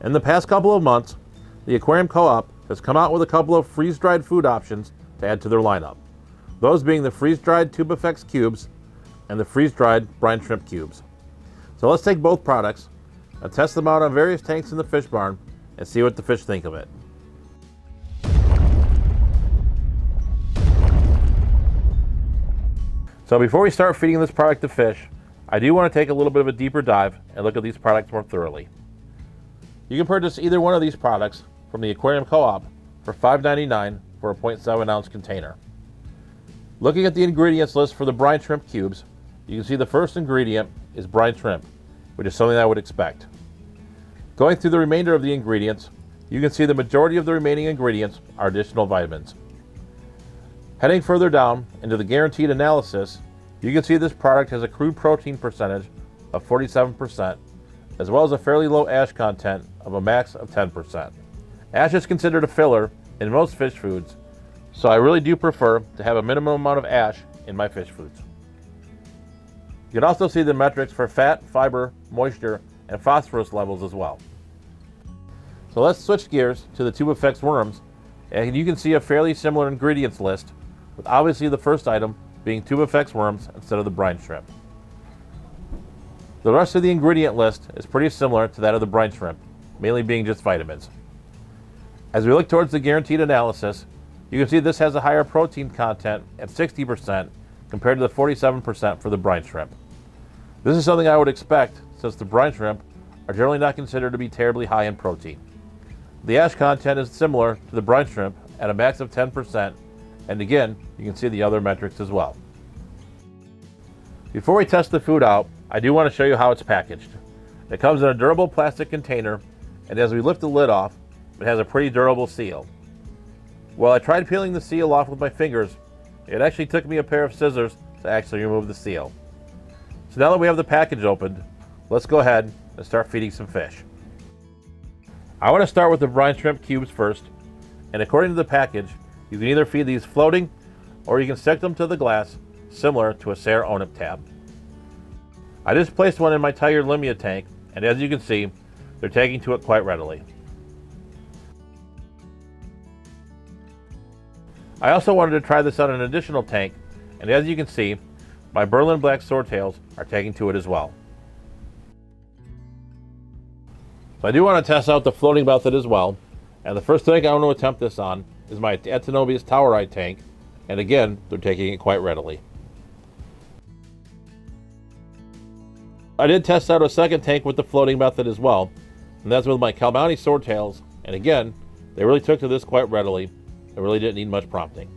In the past couple of months, the Aquarium Co-op has come out with a couple of freeze-dried food options to add to their lineup. Those being the freeze-dried Tubifex cubes and the freeze-dried brine shrimp cubes. So let's take both products and test them out on various tanks in the fish barn and see what the fish think of it. So before we start feeding this product to fish, I do want to take a little bit of a deeper dive and look at these products more thoroughly. You can purchase either one of these products from the Aquarium Co-op for $5.99 for a 0.7 ounce container. Looking at the ingredients list for the brine shrimp cubes, you can see the first ingredient is brine shrimp, which is something I would expect. Going through the remainder of the ingredients, you can see the majority of the remaining ingredients are additional vitamins. Heading further down into the guaranteed analysis, you can see this product has a crude protein percentage of 47%, as well as a fairly low ash content of a max of 10%. Ash is considered a filler in most fish foods, so I really do prefer to have a minimum amount of ash in my fish foods. You can also see the metrics for fat, fiber, moisture, and phosphorus levels as well. So let's switch gears to the Tubifex Worms, and you can see a fairly similar ingredients list, with obviously the first item being Tubifex Worms instead of the brine shrimp. The rest of the ingredient list is pretty similar to that of the brine shrimp, mainly being just vitamins. As we look towards the guaranteed analysis, you can see this has a higher protein content at 60% compared to the 47% for the brine shrimp. This is something I would expect since the brine shrimp are generally not considered to be terribly high in protein. The ash content is similar to the brine shrimp at a max of 10%, and again, you can see the other metrics as well. Before we test the food out, I do want to show you how it's packaged. It comes in a durable plastic container, and as we lift the lid off, it has a pretty durable seal. While I tried peeling the seal off with my fingers, it actually took me a pair of scissors to actually remove the seal. So now that we have the package opened, let's go ahead and start feeding some fish. I want to start with the brine shrimp cubes first, and according to the package, you can either feed these floating or you can stick them to the glass, similar to a Sarah Onip tab. I just placed one in my Tiger Limia tank, and as you can see, they're taking to it quite readily. I also wanted to try this on an additional tank, and as you can see, my Berlin black swordtails are taking to it as well. So I do want to test out the floating method as well, and the first tank I want to attempt this on is my Actinobius towerite tank, and again, they're taking it quite readily. I did test out a second tank with the floating method as well, and that's with my Kalmani swordtails, and again, they really took to this quite readily. It really didn't need much prompting.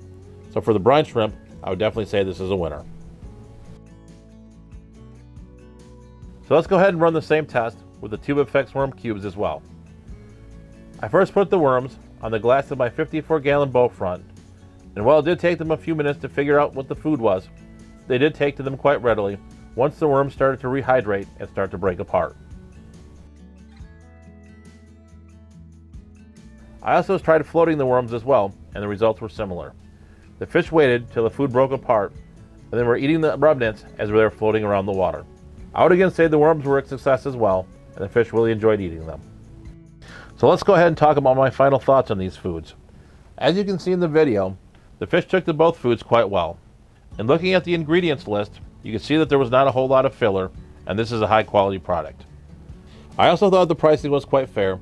So for the brine shrimp, I would definitely say this is a winner. So let's go ahead and run the same test with the Tubifex worm cubes as well. I first put the worms on the glass of my 54-gallon bow front, and while it did take them a few minutes to figure out what the food was, they did take to them quite readily once the worms started to rehydrate and start to break apart. I also tried floating the worms as well, and the results were similar. The fish waited till the food broke apart, and then were eating the remnants as they were floating around the water. I would again say the worms were a success as well, and the fish really enjoyed eating them. So let's go ahead and talk about my final thoughts on these foods. As you can see in the video, the fish took to both foods quite well. And looking at the ingredients list, you can see that there was not a whole lot of filler, and this is a high quality product. I also thought the pricing was quite fair,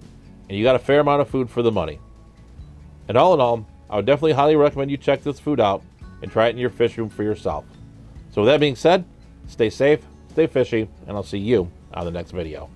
and you got a fair amount of food for the money. And all in all, I would definitely highly recommend you check this food out and try it in your fish room for yourself. So with that being said, stay safe, stay fishy, and I'll see you on the next video.